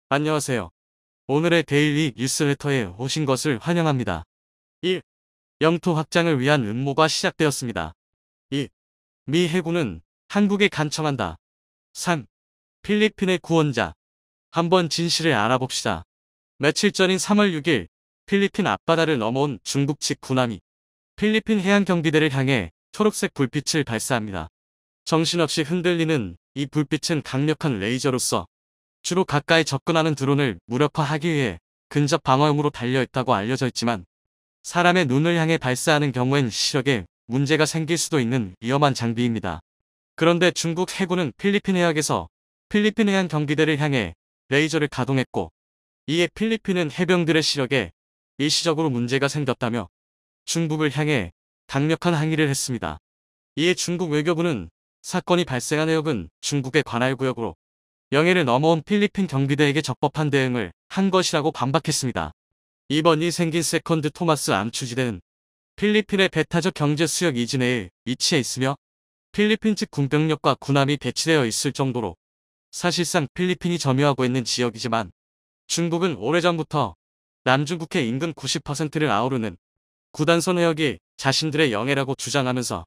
안녕하세요. 오늘의 데일리 뉴스레터에 오신 것을 환영합니다. 1. 영토 확장을 위한 음모가 시작되었습니다. 2. 미 해군은 한국에 간청한다. 3. 필리핀의 구원자. 한번 진실을 알아봅시다. 며칠 전인 3월 6일 필리핀 앞바다를 넘어온 중국 측 군함이 필리핀 해양 경비대를 향해 초록색 불빛을 발사합니다. 정신없이 흔들리는 이 불빛은 강력한 레이저로서 주로 가까이 접근하는 드론을 무력화하기 위해 근접 방어용으로 달려있다고 알려져 있지만 사람의 눈을 향해 발사하는 경우엔 시력에 문제가 생길 수도 있는 위험한 장비입니다. 그런데 중국 해군은 필리핀 해역에서 필리핀 해양 경비대를 향해 레이저를 가동했고 이에 필리핀은 해병들의 시력에 일시적으로 문제가 생겼다며 중국을 향해 강력한 항의를 했습니다. 이에 중국 외교부는 사건이 발생한 해역은 중국의 관할 구역으로 영해를 넘어온 필리핀 경비대에게 적법한 대응을 한 것이라고 반박했습니다. 이번이 생긴 세컨드 토마스 암추지대는 필리핀의 배타적 경제 수역 이진해에 위치해 있으며 필리핀 측 군병력과 군함이 배치되어 있을 정도로 사실상 필리핀이 점유하고 있는 지역이지만 중국은 오래전부터 남중국해 인근 90%를 아우르는 구단선 해역이 자신들의 영해라고 주장하면서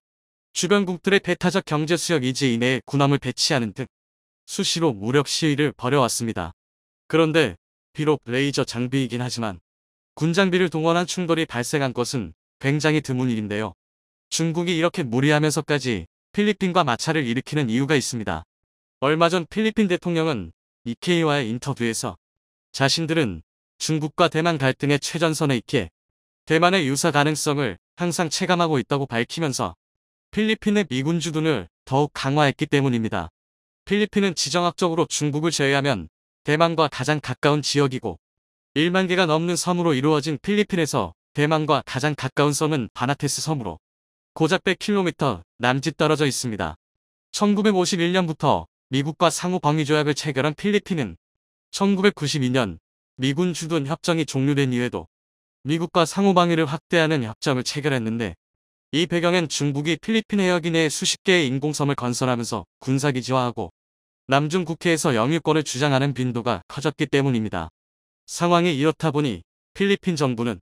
주변국들의 배타적 경제 수역 이지 이내에 군함을 배치하는 등 수시로 무력 시위를 벌여왔습니다. 그런데 비록 레이저 장비이긴 하지만 군장비를 동원한 충돌이 발생한 것은 굉장히 드문 일인데요. 중국이 이렇게 무리하면서까지 필리핀과 마찰을 일으키는 이유가 있습니다. 얼마 전 필리핀 대통령은 니케이와의 인터뷰에서 자신들은 중국과 대만 갈등의 최전선에 있기에 대만의 유사 가능성을 항상 체감하고 있다고 밝히면서 필리핀의 미군 주둔을 더욱 강화했기 때문입니다. 필리핀은 지정학적으로 중국을 제외하면 대만과 가장 가까운 지역이고 1만 개가 넘는 섬으로 이루어진 필리핀에서 대만과 가장 가까운 섬은 바나테스 섬으로 고작 100km 남짓 떨어져 있습니다. 1951년부터 미국과 상호 방위 조약을 체결한 필리핀은 1992년 미군 주둔 협정이 종료된 이후에도 미국과 상호 방위를 확대하는 협정을 체결했는데 이 배경엔 중국이 필리핀 해역 이내에 수십 개의 인공섬을 건설하면서 군사기지화하고 남중 국해에서 영유권을 주장하는 빈도가 커졌기 때문입니다. 상황이 이렇다 보니 필리핀 정부는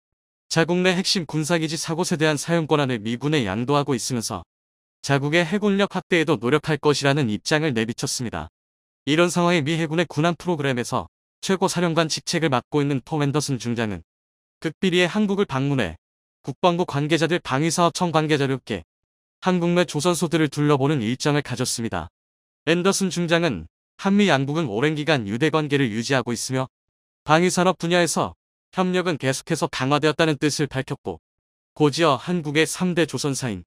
자국 내 핵심 군사기지 4곳에 대한 사용권한을 미군에 양도하고 있으면서 자국의 해군력 확대에도 노력할 것이라는 입장을 내비쳤습니다. 이런 상황에 미 해군의 군함 프로그램에서 최고 사령관 직책을 맡고 있는 톰 앤더슨 중장은 극비리에 한국을 방문해 국방부 관계자들 방위사업청 관계자를 께 한국 내 조선소들을 둘러보는 일정을 가졌습니다. 앤더슨 중장은 한미 양국은 오랜 기간 유대관계를 유지하고 있으며 방위산업 분야에서 협력은 계속해서 강화되었다는 뜻을 밝혔고 고지어 한국의 3대 조선사인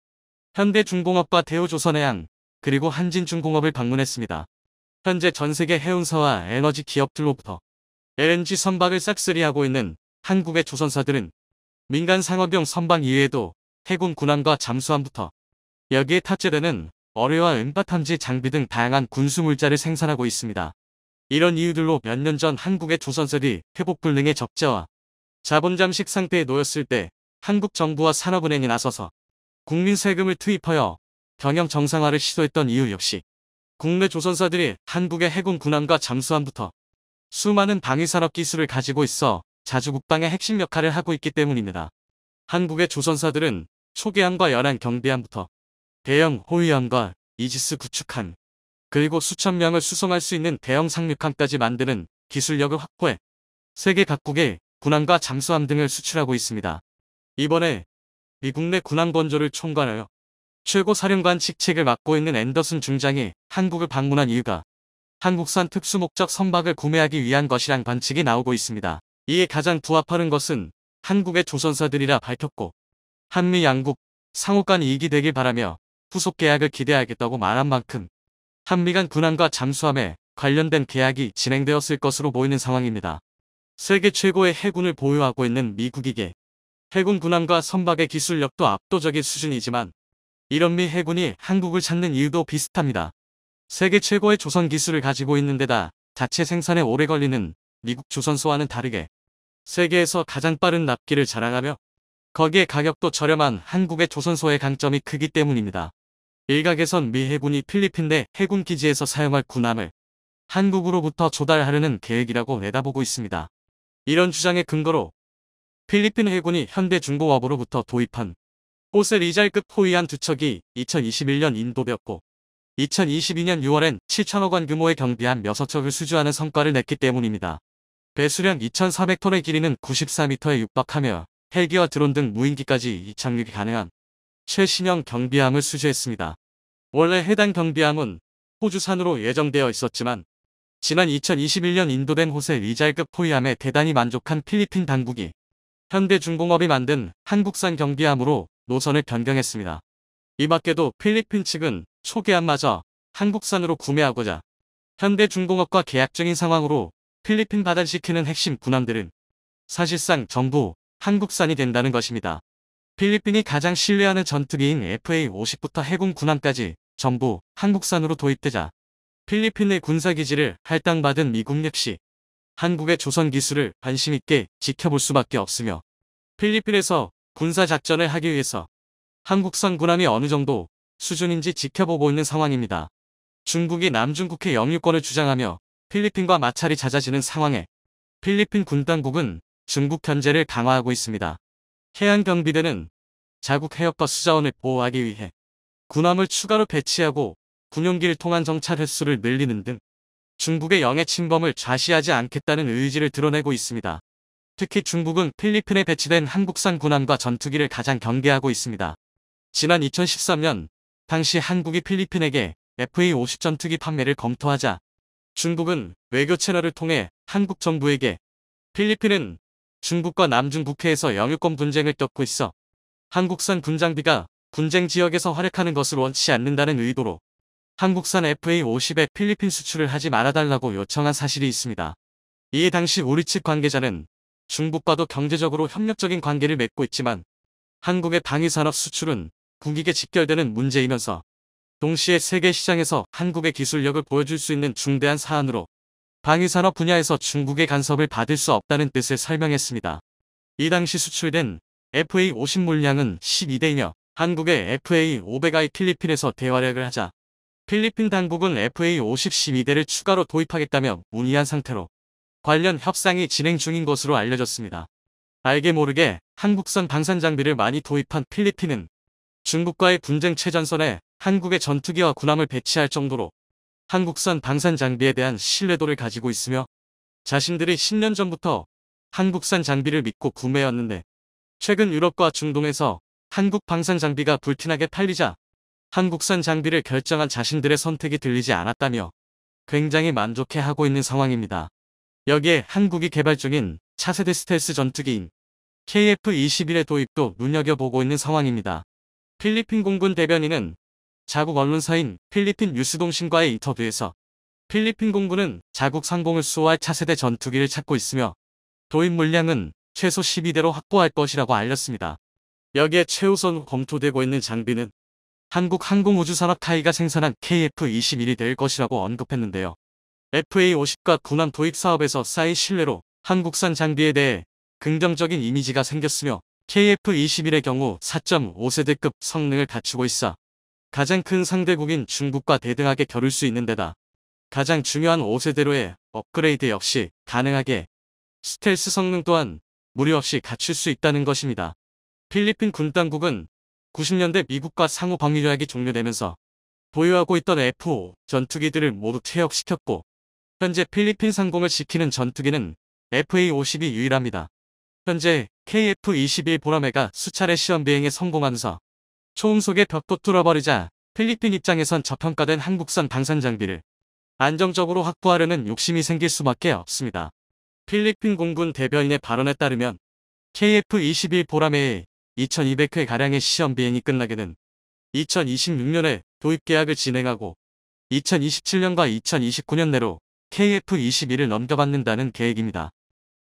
현대중공업과 대우조선해양 그리고 한진중공업을 방문했습니다. 현재 전세계 해운사와 에너지 기업들로부터 LNG 선박을 싹쓸이하고 있는 한국의 조선사들은 민간 상업용 선박 이외에도 해군 군함과 잠수함부터 여기에 탑재되는 어뢰와 음파 탐지 장비 등 다양한 군수물자를 생산하고 있습니다. 이런 이유들로 몇 년 전 한국의 조선사들이 회복불능의 적자와 자본 잠식 상태에 놓였을 때 한국 정부와 산업은행이 나서서 국민 세금을 투입하여 경영 정상화를 시도했던 이유 역시 국내 조선사들이 한국의 해군 군함과 잠수함부터 수많은 방위산업 기술을 가지고 있어 자주 국방의 핵심 역할을 하고 있기 때문입니다. 한국의 조선사들은 초계함과 연안 경비함부터 대형 호위함과 이지스 구축함, 그리고 수천 명을 수송할 수 있는 대형 상륙함까지 만드는 기술력을 확보해 세계 각국의 군함과 잠수함 등을 수출하고 있습니다. 이번에 미국 내 군함 건조를 총괄하여 최고 사령관 직책을 맡고 있는 앤더슨 중장이 한국을 방문한 이유가 한국산 특수목적 선박을 구매하기 위한 것이란 관측이 나오고 있습니다. 이에 가장 부합하는 것은 한국의 조선사들이라 밝혔고 한미 양국 상호 간 이익이 되길 바라며 후속 계약을 기대하겠다고 말한 만큼 한미 간 군함과 잠수함에 관련된 계약이 진행되었을 것으로 보이는 상황입니다. 세계 최고의 해군을 보유하고 있는 미국에게 해군 군함과 선박의 기술력도 압도적인 수준이지만 이런 미 해군이 한국을 찾는 이유도 비슷합니다. 세계 최고의 조선 기술을 가지고 있는 데다 자체 생산에 오래 걸리는 미국 조선소와는 다르게 세계에서 가장 빠른 납기를 자랑하며 거기에 가격도 저렴한 한국의 조선소의 강점이 크기 때문입니다. 일각에선 미 해군이 필리핀 내 해군 기지에서 사용할 군함을 한국으로부터 조달하려는 계획이라고 내다보고 있습니다. 이런 주장의 근거로 필리핀 해군이 현대중공업으로부터 도입한 호세 리잘급 호위함 2척이 2021년 인도되었고 2022년 6월엔 7천억 원 규모의 경비함 6척을 수주하는 성과를 냈기 때문입니다. 배수량 2,400톤의 길이는 94m에 육박하며 헬기와 드론 등 무인기까지 이착륙이 가능한 최신형 경비함을 수주했습니다. 원래 해당 경비함은 호주산으로 예정되어 있었지만 지난 2021년 인도된 호세 리잘급 호위함에 대단히 만족한 필리핀 당국이 현대중공업이 만든 한국산 경비함으로 노선을 변경했습니다. 이 밖에도 필리핀 측은 초계함마저 한국산으로 구매하고자 현대중공업과 계약 중인 상황으로 필리핀 바다시키는 핵심 군함들은 사실상 전부 한국산이 된다는 것입니다. 필리핀이 가장 신뢰하는 전투기인 FA-50부터 해군 군함까지 전부 한국산으로 도입되자 필리핀 내 군사기지를 할당받은 미국 역시 한국의 조선 기술을 관심있게 지켜볼 수밖에 없으며 필리핀에서 군사작전을 하기 위해서 한국산 군함이 어느 정도 수준인지 지켜보고 있는 상황입니다. 중국이 남중국해 영유권을 주장하며 필리핀과 마찰이 잦아지는 상황에 필리핀 군당국은 중국 견제를 강화하고 있습니다. 해안경비대는 자국 해역과 수자원을 보호하기 위해 군함을 추가로 배치하고 군용기를 통한 정찰 횟수를 늘리는 등 중국의 영해 침범을 좌시하지 않겠다는 의지를 드러내고 있습니다. 특히 중국은 필리핀에 배치된 한국산 군함과 전투기를 가장 경계하고 있습니다. 지난 2013년 당시 한국이 필리핀에게 FA-50 전투기 판매를 검토하자 중국은 외교 채널을 통해 한국 정부에게 필리핀은 중국과 남중국해에서 영유권 분쟁을 겪고 있어 한국산 군장비가 분쟁 지역에서 활약하는 것을 원치 않는다는 의도로 한국산 FA-50의 필리핀 수출을 하지 말아달라고 요청한 사실이 있습니다. 이에 당시 우리 측 관계자는 중국과도 경제적으로 협력적인 관계를 맺고 있지만 한국의 방위산업 수출은 국익에 직결되는 문제이면서 동시에 세계 시장에서 한국의 기술력을 보여줄 수 있는 중대한 사안으로 방위산업 분야에서 중국의 간섭을 받을 수 없다는 뜻을 설명했습니다. 이 당시 수출된 FA-50 물량은 12대이며 한국의 FA-500i 필리핀에서 대활약을 하자 필리핀 당국은 FA-50 12대를 추가로 도입하겠다며 문의한 상태로 관련 협상이 진행 중인 것으로 알려졌습니다. 알게 모르게 한국산 방산 장비를 많이 도입한 필리핀은 중국과의 분쟁 최전선에 한국의 전투기와 군함을 배치할 정도로 한국산 방산 장비에 대한 신뢰도를 가지고 있으며 자신들이 10년 전부터 한국산 장비를 믿고 구매했는데 최근 유럽과 중동에서 한국 방산 장비가 불티나게 팔리자 한국산 장비를 결정한 자신들의 선택이 들리지 않았다며 굉장히 만족해하고 있는 상황입니다. 여기에 한국이 개발 중인 차세대 스텔스 전투기인 KF-21의 도입도 눈여겨보고 있는 상황입니다. 필리핀 공군 대변인은 자국 언론사인 필리핀 뉴스통신과의 인터뷰에서 필리핀 공군은 자국 상공을 수호할 차세대 전투기를 찾고 있으며 도입 물량은 최소 12대로 확보할 것이라고 알렸습니다. 여기에 최우선 검토되고 있는 장비는 한국 항공우주산업 타이가 생산한 KF-21이 될 것이라고 언급했는데요. FA-50과 군함 도입 사업에서 쌓인 신뢰로 한국산 장비에 대해 긍정적인 이미지가 생겼으며 KF-21의 경우 4.5세대급 성능을 갖추고 있어 가장 큰 상대국인 중국과 대등하게 겨룰 수 있는 데다 가장 중요한 5세대로의 업그레이드 역시 가능하게 스텔스 성능 또한 무리 없이 갖출 수 있다는 것입니다. 필리핀 군당국은 90년대 미국과 상호 방위 조약이 종료되면서 보유하고 있던 F-5 전투기들을 모두 퇴역시켰고 현재 필리핀 상공을 지키는 전투기는 FA-50이 유일합니다. 현재 KF-21 보라매가 수차례 시험 비행에 성공하면서 초음속의 벽도 뚫어버리자 필리핀 입장에선 저평가된 한국산 방산 장비를 안정적으로 확보하려는 욕심이 생길 수밖에 없습니다. 필리핀 공군 대변인의 발언에 따르면 KF-21 보라매의 2200회가량의 시험 비행이 끝나게 된 2026년에 도입 계약을 진행하고 2027년과 2029년 내로 KF-21을 넘겨받는다는 계획입니다.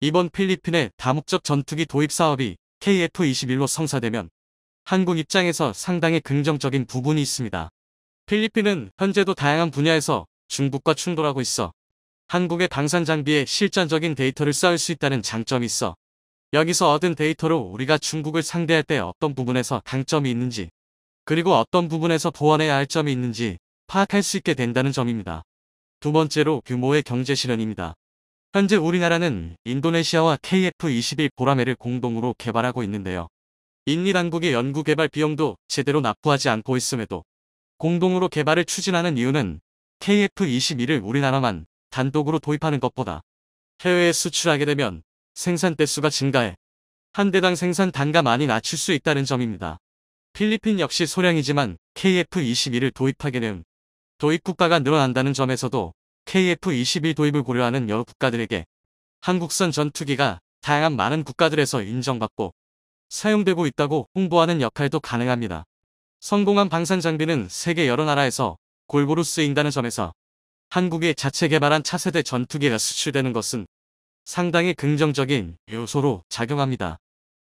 이번 필리핀의 다목적 전투기 도입 사업이 KF-21로 성사되면 한국 입장에서 상당히 긍정적인 부분이 있습니다. 필리핀은 현재도 다양한 분야에서 중국과 충돌하고 있어 한국의 방산 장비에 실전적인 데이터를 쌓을 수 있다는 장점이 있어 여기서 얻은 데이터로 우리가 중국을 상대할 때 어떤 부분에서 강점이 있는지 그리고 어떤 부분에서 보완해야 할 점이 있는지 파악할 수 있게 된다는 점입니다. 두 번째로 규모의 경제 실현입니다. 현재 우리나라는 인도네시아와 KF-21 보라매를 공동으로 개발하고 있는데요. 인리 당국의 연구개발 비용도 제대로 납부하지 않고 있음에도 공동으로 개발을 추진하는 이유는 KF-21을 우리나라만 단독으로 도입하는 것보다 해외에 수출하게 되면 생산 대수가 증가해 한 대당 생산 단가많이 낮출 수 있다는 점입니다. 필리핀 역시 소량이지만 KF-21을 도입하게 되면 도입 국가가 늘어난다는 점에서도 KF-21 도입을 고려하는 여러 국가들에게 한국산 전투기가 다양한 많은 국가들에서 인정받고 사용되고 있다고 홍보하는 역할도 가능합니다. 성공한 방산 장비는 세계 여러 나라에서 골고루 쓰인다는 점에서 한국이 자체 개발한 차세대 전투기가 수출되는 것은 상당히 긍정적인 요소로 작용합니다.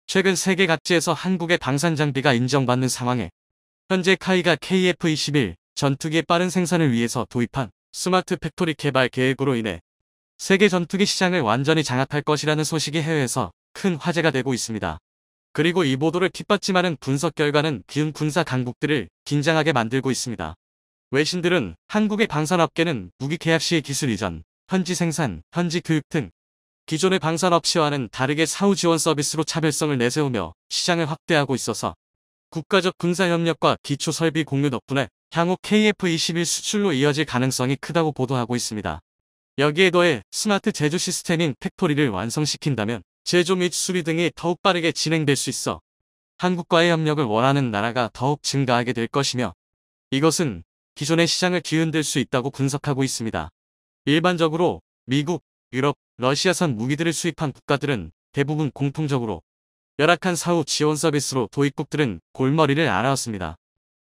최근 세계 각지에서 한국의 방산 장비가 인정받는 상황에 현재 카이가 KF-21 전투기의 빠른 생산을 위해서 도입한 스마트 팩토리 개발 계획으로 인해 세계 전투기 시장을 완전히 장악할 것이라는 소식이 해외에서 큰 화제가 되고 있습니다. 그리고 이 보도를 뒷받침하는 분석 결과는 기존 군사 강국들을 긴장하게 만들고 있습니다. 외신들은 한국의 방산업계는 무기 계약 시의 기술 이전, 현지 생산, 현지 교육 등 기존의 방산업체와는 다르게 사후 지원 서비스로 차별성을 내세우며 시장을 확대하고 있어서 국가적 군사협력과 기초설비 공유 덕분에 향후 KF-21 수출로 이어질 가능성이 크다고 보도하고 있습니다. 여기에 더해 스마트 제조 시스템인 팩토리를 완성시킨다면 제조 및 수리 등이 더욱 빠르게 진행될 수 있어 한국과의 협력을 원하는 나라가 더욱 증가하게 될 것이며 이것은 기존의 시장을 뒤흔들 수 있다고 분석하고 있습니다. 일반적으로 미국, 유럽, 러시아산 무기들을 수입한 국가들은 대부분 공통적으로 열악한 사후 지원 서비스로 도입국들은 골머리를 앓아왔습니다.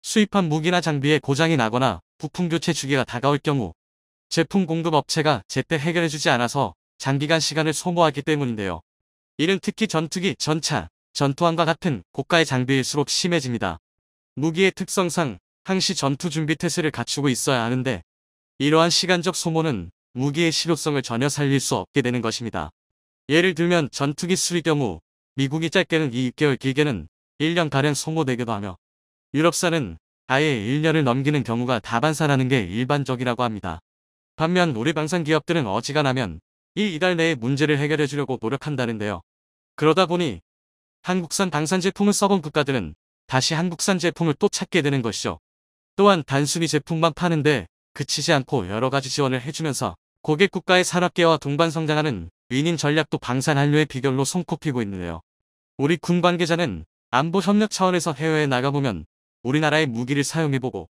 수입한 무기나 장비에 고장이 나거나 부품 교체 주기가 다가올 경우 제품 공급 업체가 제때 해결해주지 않아서 장기간 시간을 소모하기 때문인데요. 이는 특히 전투기, 전차, 전투함과 같은 고가의 장비일수록 심해집니다. 무기의 특성상 항시 전투 준비 태세를 갖추고 있어야 하는데 이러한 시간적 소모는 무기의 실효성을 전혀 살릴 수 없게 되는 것입니다. 예를 들면 전투기 수리 경우 미국이 짧게는 2개월 길게는 1년가량 소모되기도 하며 유럽산은 아예 1년을 넘기는 경우가 다반사라는 게 일반적이라고 합니다. 반면 우리 방산 기업들은 어지간하면 이달 내에 문제를 해결해 주려고 노력한다는데요. 그러다 보니 한국산 방산 제품을 써본 국가들은 다시 한국산 제품을 또 찾게 되는 것이죠. 또한 단순히 제품만 파는데 그치지 않고 여러가지 지원을 해주면서 고객 국가의 산업계와 동반 성장하는 윈윈 전략도 방산 한류의 비결로 손꼽히고 있는데요. 우리 군 관계자는 안보 협력 차원에서 해외에 나가보면 우리나라의 무기를 사용해보고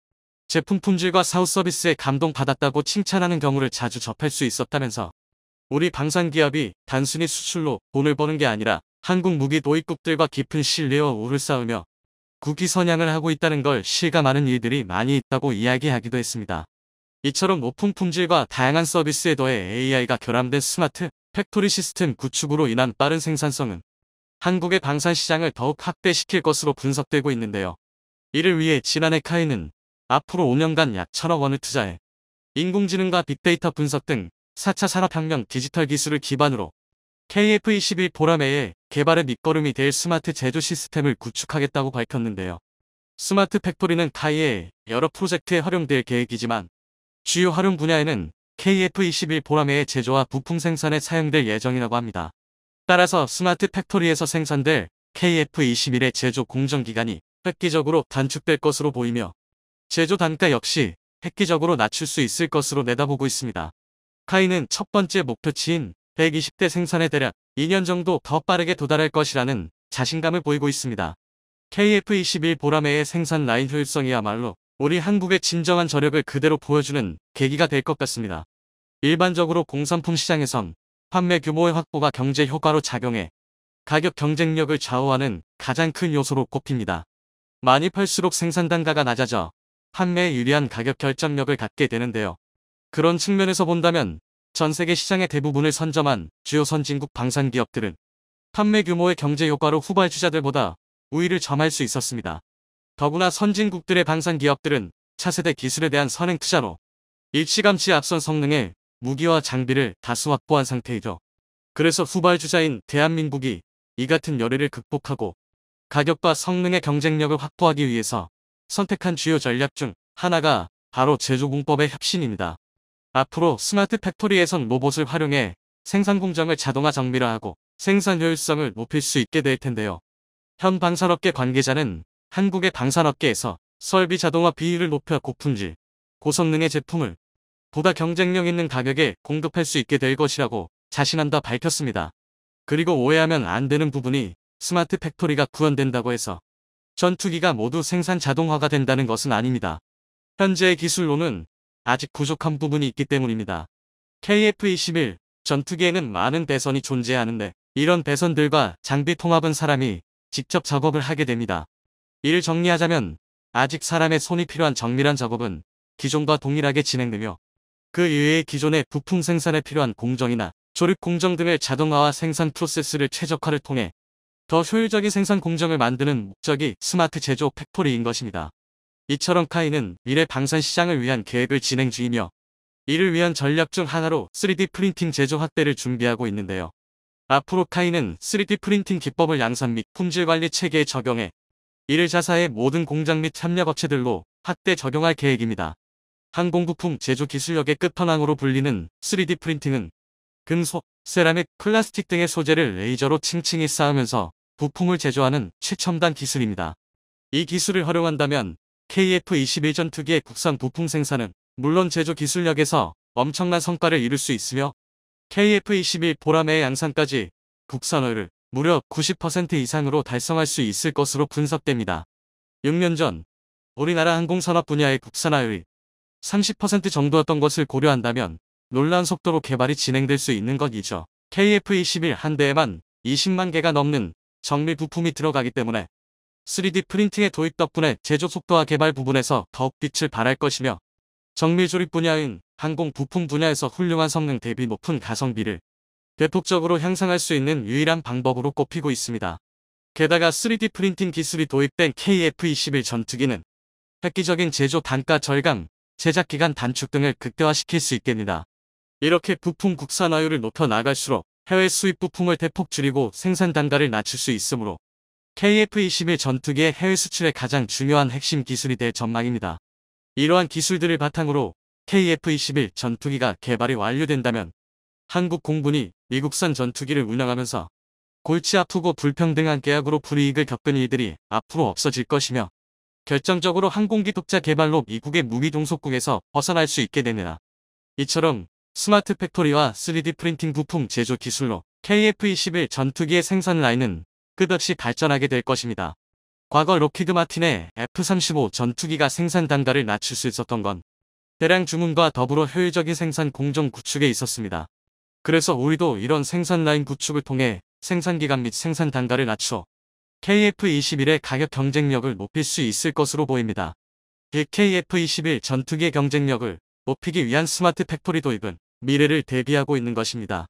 제품 품질과 사후 서비스에 감동받았다고 칭찬하는 경우를 자주 접할 수 있었다면서 우리 방산기업이 단순히 수출로 돈을 버는 게 아니라 한국 무기 도입국들과 깊은 신뢰와 우를 쌓으며 국위 선양을 하고 있다는 걸 실감하는 일들이 많이 있다고 이야기하기도 했습니다. 이처럼 높은 품질과 다양한 서비스에 더해 AI가 결함된 스마트 팩토리 시스템 구축으로 인한 빠른 생산성은 한국의 방산 시장을 더욱 확대시킬 것으로 분석되고 있는데요. 이를 위해 지난해 카이는 앞으로 5년간 약 1,000억 원을 투자해 인공지능과 빅데이터 분석 등 4차 산업혁명 디지털 기술을 기반으로 KF-21 보라매의 개발의 밑거름이 될 스마트 제조 시스템을 구축하겠다고 밝혔는데요. 스마트 팩토리는 카이의 여러 프로젝트에 활용될 계획이지만 주요 활용 분야에는 KF-21 보라매의 제조와 부품 생산에 사용될 예정이라고 합니다. 따라서 스마트 팩토리에서 생산될 KF-21의 제조 공정 기간이 획기적으로 단축될 것으로 보이며 제조 단가 역시 획기적으로 낮출 수 있을 것으로 내다보고 있습니다. 카이는 첫 번째 목표치인 120대 생산에 대략 2년 정도 더 빠르게 도달할 것이라는 자신감을 보이고 있습니다. KF-21 보라매의 생산 라인 효율성이야말로 우리 한국의 진정한 저력을 그대로 보여주는 계기가 될 것 같습니다. 일반적으로 공산품 시장에선 판매 규모의 확보가 경제 효과로 작용해 가격 경쟁력을 좌우하는 가장 큰 요소로 꼽힙니다. 많이 팔수록 생산 단가가 낮아져 판매에 유리한 가격 결정력을 갖게 되는데요. 그런 측면에서 본다면 전 세계 시장의 대부분을 선점한 주요 선진국 방산 기업들은 판매 규모의 경제 효과로 후발주자들보다 우위를 점할 수 있었습니다. 더구나 선진국들의 방산 기업들은 차세대 기술에 대한 선행 투자로 일찌감치 앞선 성능의 무기와 장비를 다수 확보한 상태이죠. 그래서 후발주자인 대한민국이 이 같은 열의를 극복하고 가격과 성능의 경쟁력을 확보하기 위해서 선택한 주요 전략 중 하나가 바로 제조공법의 혁신입니다. 앞으로 스마트 팩토리에선 로봇을 활용해 생산 공정을 자동화 정밀화하고 생산 효율성을 높일 수 있게 될 텐데요. 현 방산업계 관계자는 한국의 방산업계에서 설비 자동화 비율을 높여 고품질, 고성능의 제품을 보다 경쟁력 있는 가격에 공급할 수 있게 될 것이라고 자신한다 밝혔습니다. 그리고 오해하면 안 되는 부분이 스마트 팩토리가 구현된다고 해서 전투기가 모두 생산 자동화가 된다는 것은 아닙니다. 현재의 기술로는 아직 부족한 부분이 있기 때문입니다. KF-21 전투기에는 많은 배선이 존재하는데 이런 배선들과 장비 통합은 사람이 직접 작업을 하게 됩니다. 이를 정리하자면 아직 사람의 손이 필요한 정밀한 작업은 기존과 동일하게 진행되며 그 이외의 기존의 부품 생산에 필요한 공정이나 조립 공정 등을 자동화와 생산 프로세스를 최적화를 통해 더 효율적인 생산 공정을 만드는 목적이 스마트 제조 팩토리인 것입니다. 이처럼 카이는 미래 방산 시장을 위한 계획을 진행 중이며 이를 위한 전략 중 하나로 3D 프린팅 제조 확대를 준비하고 있는데요. 앞으로 카이는 3D 프린팅 기법을 양산 및 품질 관리 체계에 적용해 이를 자사의 모든 공장 및 협력업체들로 확대 적용할 계획입니다. 항공부품 제조 기술력의 끝판왕으로 불리는 3D 프린팅은 금속, 세라믹, 플라스틱 등의 소재를 레이저로 층층이 쌓으면서 부품을 제조하는 최첨단 기술입니다. 이 기술을 활용한다면 KF-21 전투기의 국산 부품 생산은 물론 제조 기술력에서 엄청난 성과를 이룰 수 있으며 KF-21 보라매의 양산까지 국산화율을 무려 90% 이상으로 달성할 수 있을 것으로 분석됩니다. 6년 전 우리나라 항공산업 분야의 국산화율이 30% 정도였던 것을 고려한다면 놀라운 속도로 개발이 진행될 수 있는 것이죠. KF-21 한 대에만 20만 개가 넘는 정밀 부품이 들어가기 때문에 3D 프린팅의 도입 덕분에 제조 속도와 개발 부분에서 더욱 빛을 발할 것이며 정밀 조립 분야인 항공 부품 분야에서 훌륭한 성능 대비 높은 가성비를 대폭적으로 향상할 수 있는 유일한 방법으로 꼽히고 있습니다. 게다가 3D 프린팅 기술이 도입된 KF-21 전투기는 획기적인 제조 단가 절감, 제작 기간 단축 등을 극대화시킬 수 있겠습니다. 이렇게 부품 국산화율을 높여 나갈수록 해외 수입 부품을 대폭 줄이고 생산 단가를 낮출 수 있으므로 KF-21 전투기의 해외 수출의 가장 중요한 핵심 기술이 될 전망입니다. 이러한 기술들을 바탕으로 KF-21 전투기가 개발이 완료된다면 한국 공군이 미국산 전투기를 운영하면서 골치 아프고 불평등한 계약으로 불이익을 겪은 일들이 앞으로 없어질 것이며 결정적으로 항공기 독자 개발로 미국의 무기 종속국에서 벗어날 수 있게 됩니다. 이처럼 스마트 팩토리와 3D 프린팅 부품 제조 기술로 KF-21 전투기의 생산 라인은 끝없이 발전하게 될 것입니다. 과거 록히드 마틴의 F-35 전투기가 생산 단가를 낮출 수 있었던 건 대량 주문과 더불어 효율적인 생산 공정 구축에 있었습니다. 그래서 우리도 이런 생산 라인 구축을 통해 생산 기간 및 생산 단가를 낮춰 KF-21의 가격 경쟁력을 높일 수 있을 것으로 보입니다. 이 KF-21 전투기의 경쟁력을 높이기 위한 스마트 팩토리 도입은 미래를 대비하고 있는 것입니다.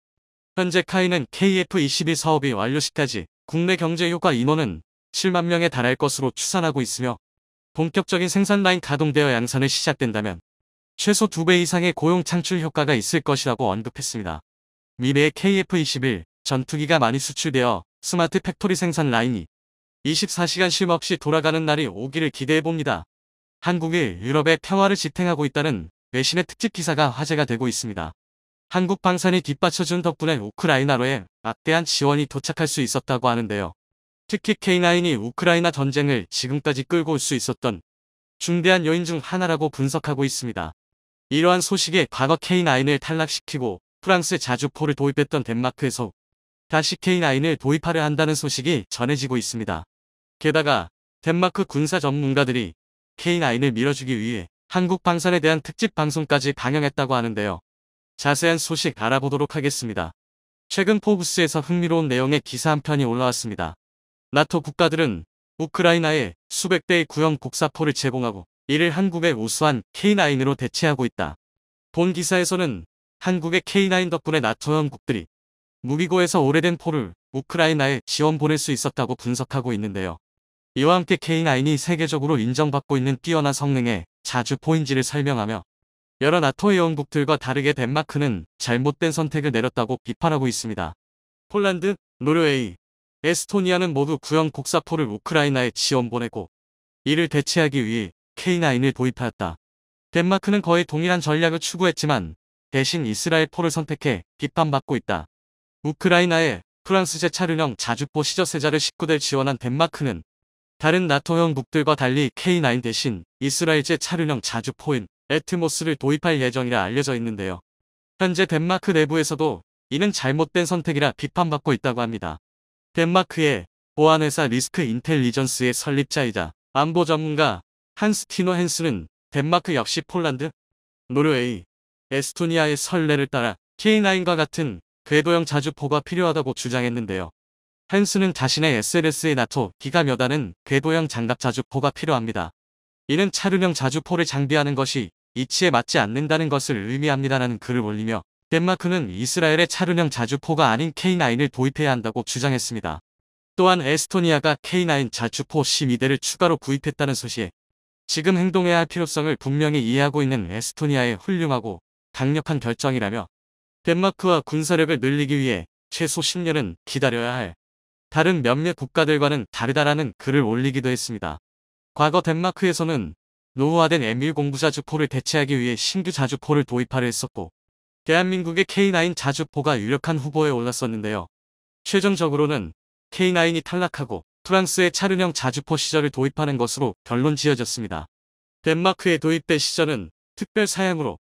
현재 카이는 KF-21 사업이 완료 시까지 국내 경제 효과 인원은 7만 명에 달할 것으로 추산하고 있으며 본격적인 생산 라인 가동되어 양산을 시작된다면 최소 2배 이상의 고용 창출 효과가 있을 것이라고 언급했습니다. 미래의 KF-21 전투기가 많이 수출되어 스마트 팩토리 생산 라인이 24시간 쉼 없이 돌아가는 날이 오기를 기대해봅니다. 한국이 유럽의 평화를 지탱하고 있다는 외신의 특집 기사가 화제가 되고 있습니다. 한국 방산이 뒷받쳐준 덕분에 우크라이나로의 막대한 지원이 도착할 수 있었다고 하는데요. 특히 K9이 우크라이나 전쟁을 지금까지 끌고 올 수 있었던 중대한 요인 중 하나라고 분석하고 있습니다. 이러한 소식에 과거 K9을 탈락시키고 프랑스에 자주포를 도입했던 덴마크에서 다시 K9을 도입하려 한다는 소식이 전해지고 있습니다. 게다가 덴마크 군사 전문가들이 K9을 밀어주기 위해 한국 방산에 대한 특집 방송까지 방영했다고 하는데요. 자세한 소식 알아보도록 하겠습니다. 최근 포브스에서 흥미로운 내용의 기사 한 편이 올라왔습니다. 나토 국가들은 우크라이나에 수백 대의 구형 곡사포를 제공하고 이를 한국의 우수한 K9으로 대체하고 있다. 본 기사에서는 한국의 K9 덕분에 나토 연국들이 무기고에서 오래된 포를 우크라이나에 지원 보낼 수 있었다고 분석하고 있는데요. 이와 함께 K9이 세계적으로 인정받고 있는 뛰어난 성능의 자주포인지를 설명하며 여러 나토 회원국들과 다르게 덴마크는 잘못된 선택을 내렸다고 비판하고 있습니다. 폴란드, 노르웨이, 에스토니아는 모두 구형 곡사포를 우크라이나에 지원 보내고 이를 대체하기 위해 K9을 도입하였다. 덴마크는 거의 동일한 전략을 추구했지만 대신 이스라엘 포를 선택해 비판받고 있다. 우크라이나의 프랑스제 차륜형 자주포 시저세자를 19대를 지원한 덴마크는 다른 나토 형국들과 달리 K9 대신 이스라엘제 차륜형 자주포인 에트모스를 도입할 예정이라 알려져 있는데요. 현재 덴마크 내부에서도 이는 잘못된 선택이라 비판받고 있다고 합니다. 덴마크의 보안회사 리스크 인텔리전스의 설립자이자 안보 전문가 한스 티노 헨스는 덴마크 역시 폴란드, 노르웨이, 에스토니아의 선례를 따라 K9과 같은 궤도형 자주포가 필요하다고 주장했는데요. 헨스는 자신의 SNS에 나토 기가 몇 안은 궤도형 장갑 자주포가 필요합니다. 이는 차륜형 자주포를 장비하는 것이 이치에 맞지 않는다는 것을 의미합니다라는 글을 올리며 덴마크는 이스라엘의 차륜형 자주포가 아닌 K9을 도입해야 한다고 주장했습니다. 또한 에스토니아가 K9 자주포 12대를 추가로 구입했다는 소식에 지금 행동해야 할 필요성을 분명히 이해하고 있는 에스토니아의 훌륭하고 강력한 결정이라며 덴마크와 군사력을 늘리기 위해 최소 10년은 기다려야 할 다른 몇몇 국가들과는 다르다라는 글을 올리기도 했습니다. 과거 덴마크에서는 노후화된 M1 공부 자주포를 대체하기 위해 신규 자주포를 도입하려 했었고 대한민국의 K9 자주포가 유력한 후보에 올랐었는데요. 최종적으로는 K9이 탈락하고 프랑스의 차륜형 자주포 시절을 도입하는 것으로 결론 지어졌습니다. 덴마크의 도입된 시절은 특별 사양으로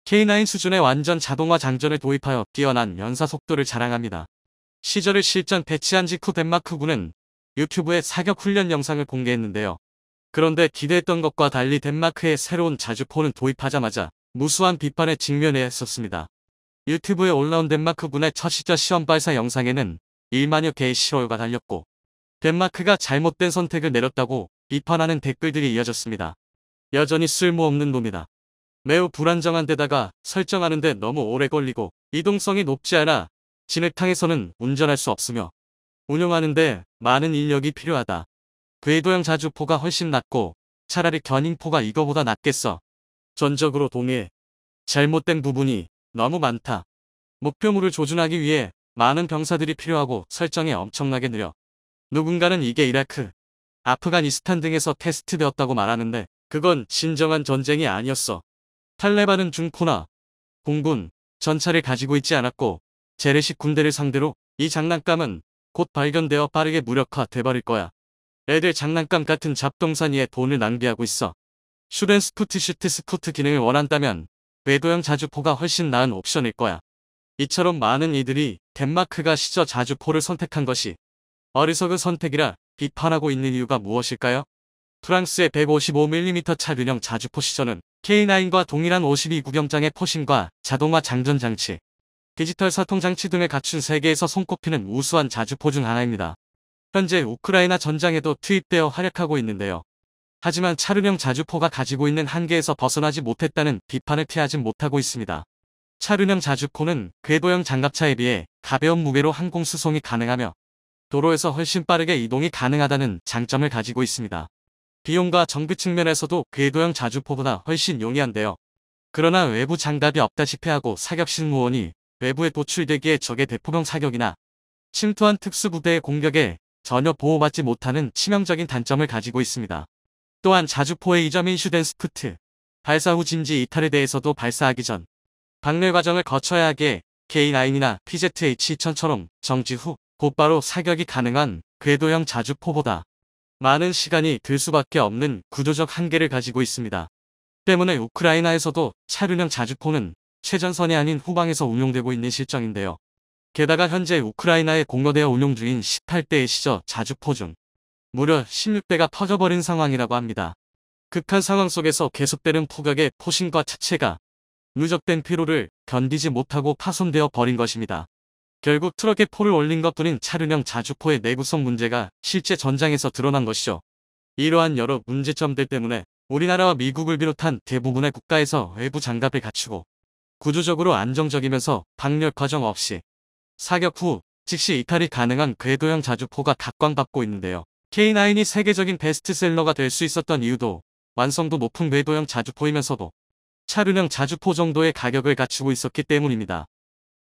K9 수준의 완전 자동화 장전을 도입하여 뛰어난 연사 속도를 자랑합니다. 시절을 실전 배치한 직후 덴마크군은 유튜브에 사격 훈련 영상을 공개했는데요. 그런데 기대했던 것과 달리 덴마크의 새로운 자주포는 도입하자마자 무수한 비판에 직면해야 했었습니다. 유튜브에 올라온 덴마크군의 첫 시절 시험 발사 영상에는 1만여 개의 실어요가 달렸고 덴마크가 잘못된 선택을 내렸다고 비판하는 댓글들이 이어졌습니다. 여전히 쓸모없는 놈이다. 매우 불안정한 데다가 설정하는데 너무 오래 걸리고 이동성이 높지 않아 진흙탕에서는 운전할 수 없으며 운용하는데 많은 인력이 필요하다. 궤도형 자주포가 훨씬 낫고 차라리 견인포가 이거보다 낫겠어. 전적으로 동의해. 잘못된 부분이 너무 많다. 목표물을 조준하기 위해 많은 병사들이 필요하고 설정이 엄청나게 느려. 누군가는 이게 이라크, 아프가니스탄 등에서 테스트되었다고 말하는데 그건 진정한 전쟁이 아니었어. 탈레반은 중코나 공군, 전차를 가지고 있지 않았고 재래식 군대를 상대로 이 장난감은 곧 발견되어 빠르게 무력화 돼버릴 거야. 애들 장난감 같은 잡동사니에 돈을 낭비하고 있어. 슈렌스푸트 슈트 스푸트 기능을 원한다면 궤도형 자주포가 훨씬 나은 옵션일 거야. 이처럼 많은 이들이 덴마크가 시저 자주포를 선택한 것이 어리석은 선택이라 비판하고 있는 이유가 무엇일까요? 프랑스의 155mm 차륜형 자주포 시저는 K9과 동일한 52구경장의 포신과 자동화 장전장치, 디지털 사통장치 등을 갖춘 세계에서 손꼽히는 우수한 자주포 중 하나입니다. 현재 우크라이나 전장에도 투입되어 활약하고 있는데요. 하지만 차륜형 자주포가 가지고 있는 한계에서 벗어나지 못했다는 비판을 피하지 못하고 있습니다. 차륜형 자주포는 궤도형 장갑차에 비해 가벼운 무게로 항공 수송이 가능하며 도로에서 훨씬 빠르게 이동이 가능하다는 장점을 가지고 있습니다. 비용과 정비 측면에서도 궤도형 자주포보다 훨씬 용이한데요. 그러나 외부 장갑이 없다시피 하고 사격 승무원이 외부에 도출되기에 적의 대포병 사격이나 침투한 특수부대의 공격에 전혀 보호받지 못하는 치명적인 단점을 가지고 있습니다. 또한 자주포의 이점인 슈덴스푸트, 발사 후 진지 이탈에 대해서도 발사하기 전 박멸 과정을 거쳐야 하기에 K9이나 PZH-2000처럼 정지 후 곧바로 사격이 가능한 궤도형 자주포보다 많은 시간이 들 수밖에 없는 구조적 한계를 가지고 있습니다. 때문에 우크라이나에서도 차륜형 자주포는 최전선이 아닌 후방에서 운용되고 있는 실정인데요. 게다가 현재 우크라이나에 공로되어 운용 중인 18대의 시저 자주포 중 무려 16대가 퍼져버린 상황이라고 합니다. 극한 상황 속에서 계속되는 포격의 포신과 차체가 누적된 피로를 견디지 못하고 파손되어 버린 것입니다. 결국 트럭에 포를 올린 것뿐인 차륜형 자주포의 내구성 문제가 실제 전장에서 드러난 것이죠. 이러한 여러 문제점들 때문에 우리나라와 미국을 비롯한 대부분의 국가에서 외부 장갑을 갖추고 구조적으로 안정적이면서 박멸 과정 없이 사격 후 즉시 이탈이 가능한 궤도형 자주포가 각광받고 있는데요. K9이 세계적인 베스트셀러가 될 수 있었던 이유도 완성도 높은 궤도형 자주포이면서도 차륜형 자주포 정도의 가격을 갖추고 있었기 때문입니다.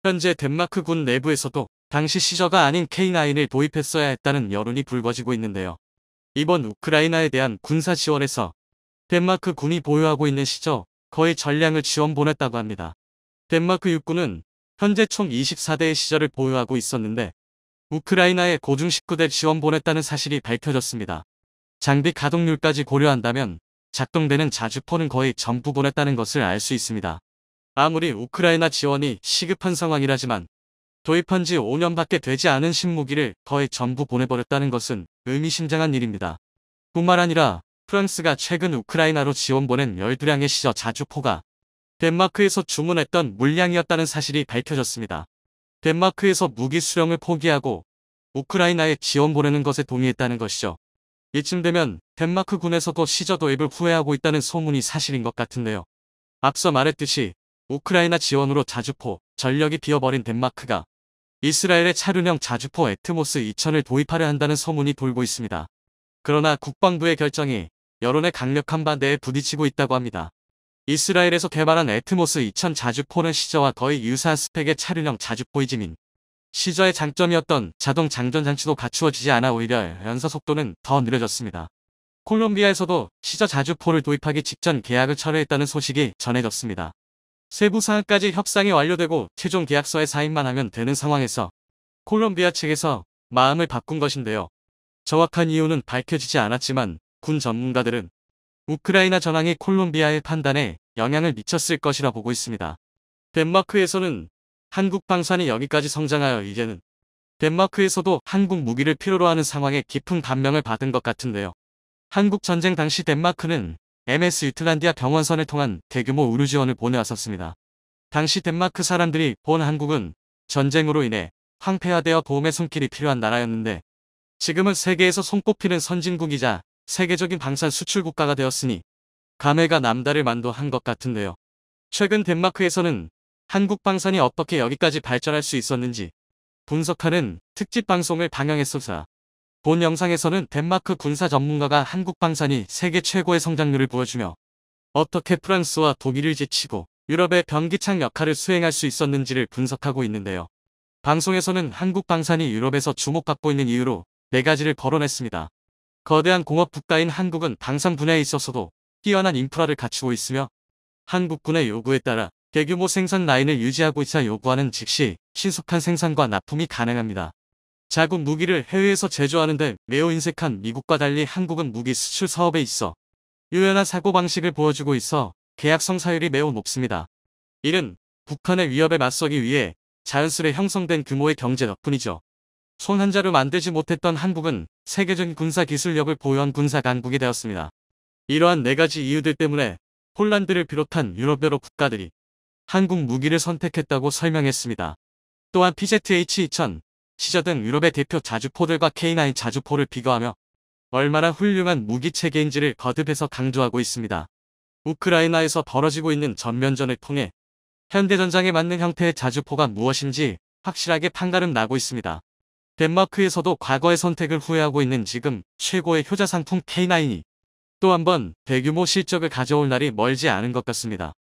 현재 덴마크 군 내부에서도 당시 시저가 아닌 K9을 도입했어야 했다는 여론이 불거지고 있는데요. 이번 우크라이나에 대한 군사 지원에서 덴마크 군이 보유하고 있는 시저 거의 전량을 지원 보냈다고 합니다. 덴마크 육군은 현재 총 24대의 시저를 보유하고 있었는데 우크라이나에 고중 19대 지원 보냈다는 사실이 밝혀졌습니다. 장비 가동률까지 고려한다면 작동되는 자주포는 거의 전부 보냈다는 것을 알 수 있습니다. 아무리 우크라이나 지원이 시급한 상황이라지만 도입한 지 5년밖에 되지 않은 신무기를 거의 전부 보내버렸다는 것은 의미심장한 일입니다. 뿐만 아니라 프랑스가 최근 우크라이나로 지원 보낸 12량의 시저 자주포가 덴마크에서 주문했던 물량이었다는 사실이 밝혀졌습니다. 덴마크에서 무기 수령을 포기하고 우크라이나에 지원 보내는 것에 동의했다는 것이죠. 이쯤 되면 덴마크 군에서도 시저 도입을 후회하고 있다는 소문이 사실인 것 같은데요. 앞서 말했듯이 우크라이나 지원으로 자주포, 전력이 비어버린 덴마크가 이스라엘의 차륜형 자주포 애트모스 2000을 도입하려 한다는 소문이 돌고 있습니다. 그러나 국방부의 결정이 여론의 강력한 반대에 부딪히고 있다고 합니다. 이스라엘에서 개발한 애트모스 2000 자주포는 시저와 거의 유사한 스펙의 차륜형 자주포이지만 시저의 장점이었던 자동 장전 장치도 갖추어지지 않아 오히려 연사 속도는 더 느려졌습니다. 콜롬비아에서도 시저 자주포를 도입하기 직전 계약을 철회했다는 소식이 전해졌습니다. 세부 사항까지 협상이 완료되고 최종 계약서에 사인만 하면 되는 상황에서 콜롬비아 측에서 마음을 바꾼 것인데요. 정확한 이유는 밝혀지지 않았지만 군 전문가들은 우크라이나 전황이 콜롬비아의 판단에 영향을 미쳤을 것이라 보고 있습니다. 덴마크에서는 한국 방산이 여기까지 성장하여 이제는 덴마크에서도 한국 무기를 필요로 하는 상황에 깊은 감명을 받은 것 같은데요. 한국 전쟁 당시 덴마크는 MS 유틀란디아 병원선을 통한 대규모 의료 지원을 보내왔었습니다. 당시 덴마크 사람들이 본 한국은 전쟁으로 인해 황폐화되어 도움의 손길이 필요한 나라였는데 지금은 세계에서 손꼽히는 선진국이자 세계적인 방산 수출 국가가 되었으니 감회가 남다를 만도 한 것 같은데요. 최근 덴마크에서는 한국 방산이 어떻게 여기까지 발전할 수 있었는지 분석하는 특집 방송을 방영했습니다. 본 영상에서는 덴마크 군사 전문가가 한국 방산이 세계 최고의 성장률을 보여주며 어떻게 프랑스와 독일을 제치고 유럽의 변기창 역할을 수행할 수 있었는지를 분석하고 있는데요. 방송에서는 한국 방산이 유럽에서 주목받고 있는 이유로 4가지를 거론했습니다. 거대한 공업 국가인 한국은 방산 분야에 있어서도 뛰어난 인프라를 갖추고 있으며 한국군의 요구에 따라 대규모 생산 라인을 유지하고 있어 요구하는 즉시 신속한 생산과 납품이 가능합니다. 자국 무기를 해외에서 제조하는데 매우 인색한 미국과 달리 한국은 무기 수출 사업에 있어 유연한 사고방식을 보여주고 있어 계약 성사율이 매우 높습니다. 이는 북한의 위협에 맞서기 위해 자연스레 형성된 규모의 경제 덕분이죠. 손 한 자루 만들지 못했던 한국은 세계적인 군사 기술력을 보유한 군사 강국이 되었습니다. 이러한 4가지 이유들 때문에 폴란드를 비롯한 유럽 여러 국가들이 한국 무기를 선택했다고 설명했습니다. 또한 PZH-2000, 시저 등 유럽의 대표 자주포들과 K9 자주포를 비교하며 얼마나 훌륭한 무기 체계인지를 거듭해서 강조하고 있습니다. 우크라이나에서 벌어지고 있는 전면전을 통해 현대전장에 맞는 형태의 자주포가 무엇인지 확실하게 판가름 나고 있습니다. 덴마크에서도 과거의 선택을 후회하고 있는 지금 최고의 효자 상품 K9이 또 한 번 대규모 실적을 가져올 날이 멀지 않은 것 같습니다.